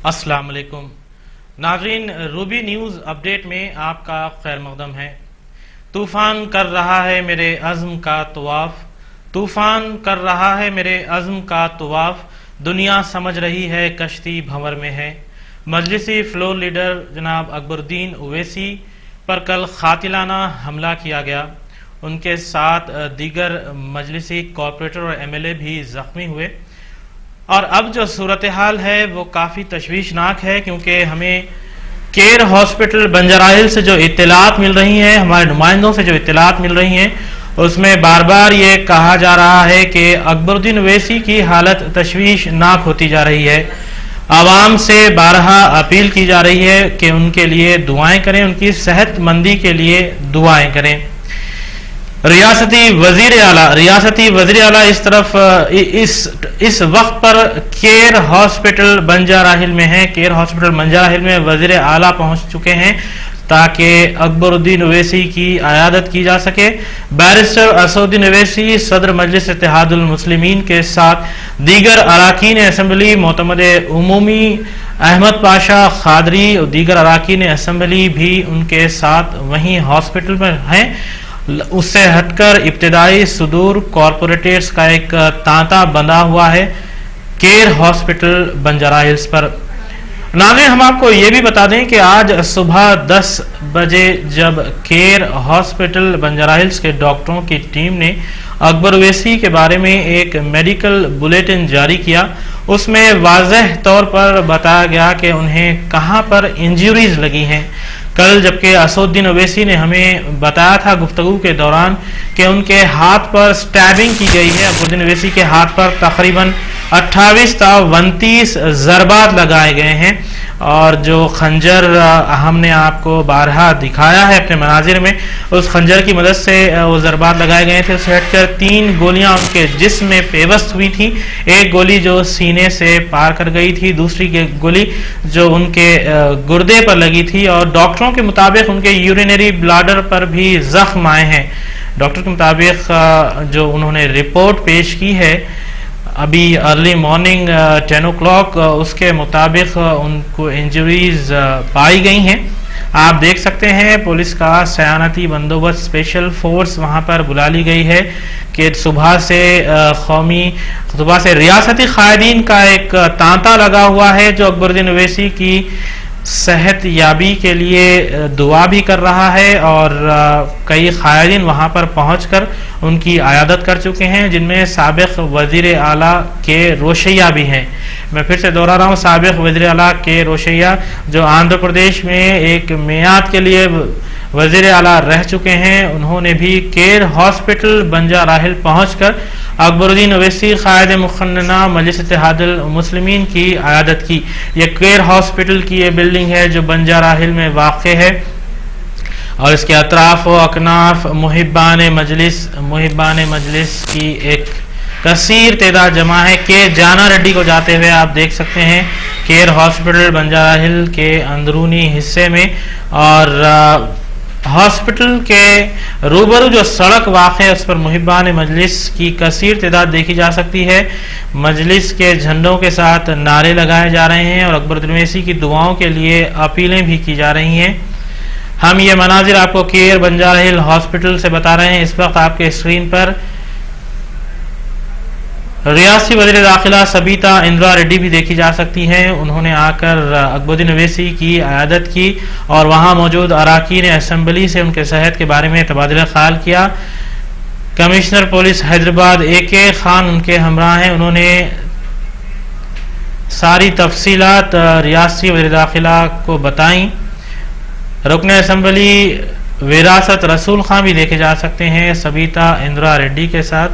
السلام علیکم ناظرین، روبی نیوز اپڈیٹ میں آپ کا خیر مقدم ہے۔ طوفان کر رہا ہے میرے عزم کا طواف، طوفان کر رہا ہے میرے عزم کا طواف، دنیا سمجھ رہی ہے کشتی بھنور میں ہے۔ مجلسی فلور لیڈر جناب اکبر الدین اویسی پر کل قاتلانہ حملہ کیا گیا، ان کے ساتھ دیگر مجلسی کارپوریٹر اور ایم ایل اے بھی زخمی ہوئے، اور اب جو صورتحال ہے وہ کافی تشویشناک ہے، کیونکہ ہمیں کیئر ہاسپٹل بنجارہ ہلز سے جو اطلاعات مل رہی ہیں، ہمارے نمائندوں سے جو اطلاعات مل رہی ہیں، اس میں بار بار یہ کہا جا رہا ہے کہ اکبر الدین اویسی کی حالت تشویشناک ہوتی جا رہی ہے۔ عوام سے بارہا اپیل کی جا رہی ہے کہ ان کے لیے دعائیں کریں، ان کی صحت مندی کے لیے دعائیں کریں۔ ریاستی وزیر اعلیٰ اس طرف اس وقت پر کیئر ہاسپٹل بنجارہ ہلز میں ہیں، کیئر ہاسپٹل بنجارہ ہلز میں وزیر اعلیٰ پہنچ چکے ہیں تاکہ اکبر الدین اویسی کی عیادت کی جا سکے۔ بیرسٹر اسد الدین اویسی صدر مجلس اتحاد المسلمین کے ساتھ دیگر اراکین اسمبلی، معتمد عمومی احمد پاشا قادری اور دیگر اراکین اسمبلی بھی ان کے ساتھ وہیں ہاسپٹل میں ہیں۔ اس سے ہٹ کر ابتدائی صدور کارپوریٹرز کا ایک تانتا بندھا ہوا ہے کیئر ہاسپٹل بنجارہ ہلز پر۔ ناظرین، ہم آپ کو یہ بھی بتا دیں کہ آج صبح 10 بجے جب کیئر ہاسپٹل بنجارہ ہلز کے ڈاکٹروں کی ٹیم نے اکبر اویسی کے بارے میں ایک میڈیکل بلیٹن جاری کیا، اس میں واضح طور پر بتایا گیا کہ انہیں کہاں پر انجریز لگی ہیں۔ کل جبکہ اسد الدین اویسی نے ہمیں بتایا تھا گفتگو کے دوران کہ ان کے ہاتھ پر سٹیبنگ کی گئی ہے، اسد الدین اویسی کے ہاتھ پر تقریباً 28 تا 29 ضربات لگائے گئے ہیں، اور جو خنجر ہم نے آپ کو بارہا دکھایا ہے اپنے مناظر میں، اس خنجر کی مدد سے وہ ضربات لگائے گئے تھے۔ اس سے ہٹ کر 3 گولیاں ان کے جسم میں پیوست ہوئی تھیں، ایک گولی جو سینے سے پار کر گئی تھی، دوسری گولی جو ان کے گردے پر لگی تھی، اور ڈاکٹروں کے مطابق ان کے یورینری بلاڈر پر بھی زخم آئے ہیں۔ ڈاکٹر کے مطابق جو انہوں نے رپورٹ پیش کی ہے ابھی ارلی مارننگ 10 o'clock، اس کے مطابق ان کو انجریز پائی گئی ہیں۔ آپ دیکھ سکتے ہیں پولیس کا سیانتی بندوبست اسپیشل فورس وہاں پر بلا لی گئی ہے کہ صبح سے ریاستی قائدین کا ایک تانتا لگا ہوا ہے جو اکبر الدین اویسی کی صحت یابی کے لیے دعا بھی کر رہا ہے، اور کئی قائدین وہاں پر پہنچ کر ان کی عیادت کر چکے ہیں، جن میں سابق وزیر اعلیٰ کے روشیہ بھی ہیں۔ میں پھر سے دوہرا رہا ہوں، سابق وزیر اعلیٰ کے روشیہ جو آندھرا پردیش میں ایک میعاد کے لیے وزیر اعلیٰ رہ چکے ہیں، انہوں نے بھی کیئر ہاسپٹل بنجارہ ہلز پہنچ کر اکبر الدین اویسی قائد مقننہ مجلس اتحاد المسلمین کی عیادت کی۔ یہ کیئر ہاسپٹل کی یہ بلڈنگ ہے جو بنجارہ ہلز میں واقع ہے، اور اس کے اطراف و اکناف محبان مجلس کی ایک کثیر تعداد جمع ہے۔ کہ جانا ریڈی کو جاتے ہوئے آپ دیکھ سکتے ہیں کیئر ہاسپٹل بنجارہ ہلز کے اندرونی حصے میں، اور ہاسپٹل کے روبرو جو سڑک واقع ہے اس پر محبان مجلس کی کثیر تعداد دیکھی جا سکتی ہے۔ مجلس کے جھنڈوں کے ساتھ نعرے لگائے جا رہے ہیں، اور اکبر الدین اویسی کی دعاؤں کے لیے اپیلیں بھی کی جا رہی ہیں۔ ہم یہ مناظر آپ کو کیئر بنجارہ ہلز ہاسپٹل سے بتا رہے ہیں۔ اس وقت آپ کے اسکرین پر ریاستی وزیر داخلہ سبیتا اندرا ریڈی بھی دیکھی جا سکتی ہیں۔ انہوں نے آ کر اکبر الدین اویسی کی عیادت کی، اور وہاں موجود اراکین اسمبلی سے ان کے صحت کے بارے میں تبادلہ خیال کیا۔ Commissioner police Hyderabad AK Khan ان کے ہمراہ ہیں، انہوں نے ساری تفصیلات ریاستی وزیر داخلہ کو بتائیں۔ رکن اسمبلی وراثت رسول خان بھی دیکھے جا سکتے ہیں سبیتا اندرا ریڈی کے ساتھ۔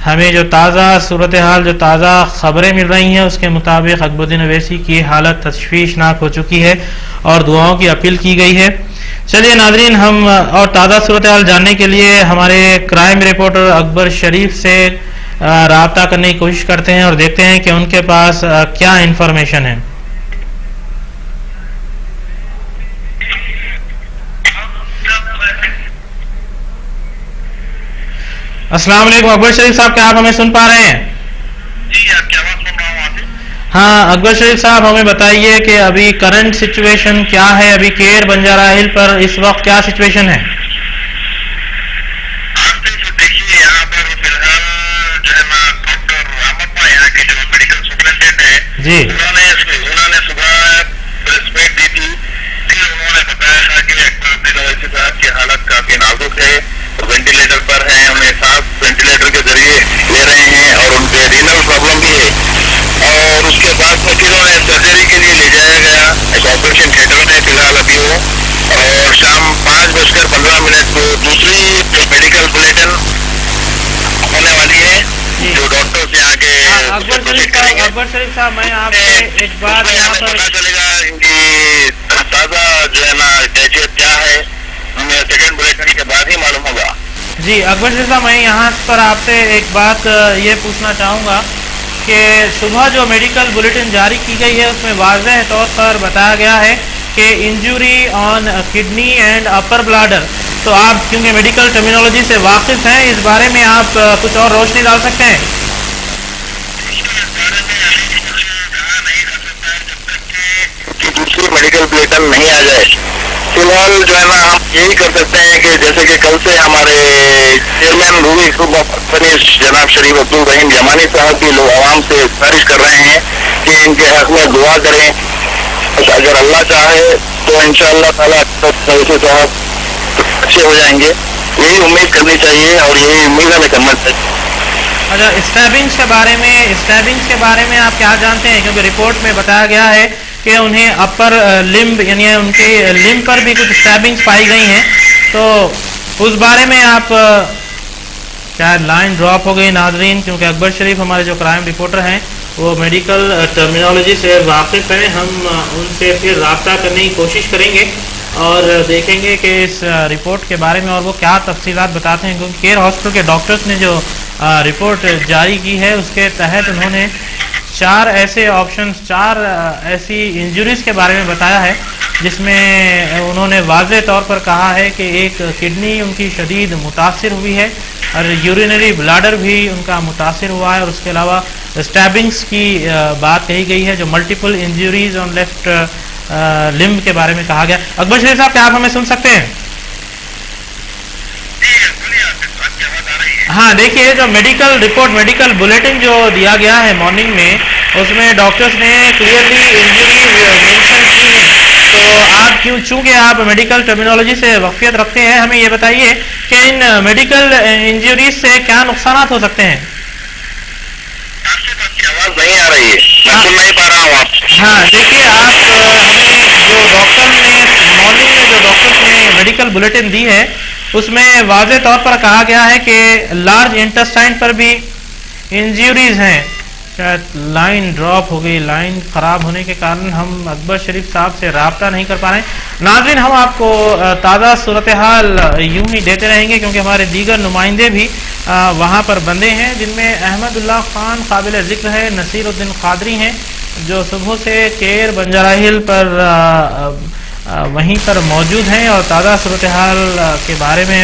ہمیں جو تازہ صورتحال، جو تازہ خبریں مل رہی ہیں اس کے مطابق اکبر الدین اویسی کی حالت تشویشناک ہو چکی ہے اور دعاؤں کی اپیل کی گئی ہے۔ چلیے ناظرین، ہم اور تازہ صورتحال جاننے کے لیے ہمارے کرائم رپورٹر اکبر شریف سے رابطہ کرنے کی کوشش کرتے ہیں اور دیکھتے ہیں کہ ان کے پاس کیا انفارمیشن ہے۔ السلام علیکم اکبر شریف صاحب، کیا آپ ہمیں سن پا رہے ہیں؟ جی، آپ کی آواز سن رہا ہوں۔ ہاں اکبر شریف صاحب ہمیں بتائیے کہ ابھی کرنٹ سچویشن کیا ہے، ابھی کیر بنجارہ ہل پر اس وقت کیا سچویشن ہے؟ دیکھیے یہاں پر فی الحال جو ہے نا ڈاکٹر رحمت یہاں کے جو میڈیکل سپرنٹینڈنٹ ہیں جی انہوں نے صبح پریس میٹ دی تھی، پھر انہوں نے بتایا تھا کہ اکبر الدین اویسی صاحب کی حالت کافی نازک ہے، وینٹیلیٹر پر ہیں، ہمیں ساتھ وینٹیلیٹر کے ذریعے لے رہے ہیں اور ان کے رینل پرابلم بھی ہے، اور اس کے بعد میں پھر انہیں سرجری کے لیے لے جایا گیا ایک آپریشن تھیٹر میں فی الحال ابھی وہ، اور شام 5:15 کو دوسری میڈیکل بلیٹن ہونے والی ہے جو ڈاکٹر سے آگے اکبر شریف صاحب میں آپ سے ایک بات یہاں پر پتا چلے گا ان کی تازہ جو ہے نا کیفیت کیا ہے، ہمیں سیکنڈ بلیٹن کے بعد ہی معلوم ہوگا۔ جی اکبر شریف صاحب میں یہاں پر آپ سے ایک بات یہ پوچھنا چاہوں گا کہ صبح جو میڈیکل بلیٹن جاری کی گئی ہے اس میں واضح طور پر بتایا گیا ہے کہ injury on kidney and upper bladder, تو آپ کیونکہ میڈیکل ٹرمینالوجی سے واقف ہیں اس بارے میں آپ کچھ اور روشنی ڈال سکتے ہیں؟ دوسری میڈیکل بلیٹن نہیں آ جائے فی الحال جو ہے نا ہم یہی کر سکتے ہیں کہ جیسے کہ کل سے ہمارے chairman Ruby group of companies جناب شریف عبد الرحیم یمانی صاحب بھی لوگ عوام سے گزارش کر رہے ہیں کہ ان کے حق میں دعا کریں، اگر اللہ چاہے تو انشاءاللہ تعالیٰ اویسی صاحب اچھے ہو جائیں گے، یہی امید کرنی چاہیے اور یہی امید ہمیں کرنا چاہیے۔ اچھا اسٹیبنگز کے بارے میں آپ کیا جانتے ہیں؟ کیونکہ رپورٹ میں بتایا گیا ہے کہ انہیں اپر لمب یعنی ان کے لمب پر بھی کچھ اسٹیبنگز پائی گئی ہیں، تو اس بارے میں آپ شاید لائن ڈراپ ہو گئی ناظرین، کیونکہ اکبر شریف ہمارے جو کرائم رپورٹر ہیں وہ میڈیکل ٹرمینالوجی سے واقف ہیں، ہم ان سے پھر رابطہ کرنے کی کوشش کریں گے اور دیکھیں گے کہ اس رپورٹ کے بارے میں اور وہ کیا تفصیلات بتاتے ہیں، کیونکہ کیئر ہاسپٹل کے ڈاکٹرز نے جو رپورٹ جاری کی ہے اس کے تحت انہوں نے 4 ایسے آپشنز، 4 ایسی انجریز کے بارے میں بتایا ہے جس میں انہوں نے واضح طور پر کہا ہے کہ ایک کڈنی ان کی شدید متاثر ہوئی ہے اور یورینری بلاڈر بھی ان کا متاثر ہوا ہے، اور اس کے علاوہ اسٹیبنگز کی بات کہی گئی ہے جو ملٹیپل انجریز آن لیفٹ لمب کے بارے میں کہا گیا۔ اکبر شریف صاحب کیا آپ ہمیں سن سکتے ہیں؟ ہاں دیکھیے جو میڈیکل رپورٹ میڈیکل بلیٹن جو دیا گیا ہے مارننگ میں اس میں ڈاکٹرز نے کلیئرلی انجریز مینشن کی ہیں، تو آپ چونکہ آپ میڈیکل ٹرمینالوجی سے واقفیت رکھتے ہیں ہمیں یہ بتائیے کہ ان میڈیکل انجریز سے کیا نقصانات ہو سکتے ہیں؟ آواز نہیں آ رہی ہے، میں سن نہیں پا رہا ہوں آپ۔ ہاں دیکھیے آپ ہمیں جو ڈاکٹر نے مارننگ میں جو ڈاکٹرز نے میڈیکل بلیٹن دی ہے اس میں واضح طور پر کہا گیا ہے کہ لارج انٹسٹائن پر بھی انجریز ہیں۔ شاید لائن ڈراپ ہو گئی، لائن خراب ہونے کے کارن ہم اکبر شریف صاحب سے رابطہ نہیں کر پا رہے ہیں۔ ناظرین ہم آپ کو تازہ صورتحال یوں ہی دیتے رہیں گے کیونکہ ہمارے دیگر نمائندے بھی وہاں پر بندے ہیں، جن میں احمد اللہ خان قابل ذکر ہے، نصیر الدین قادری ہیں جو صبح سے کیر بنجارہ ہل پر وہیں پر موجود ہیں اور تازہ صورتحال کے بارے میں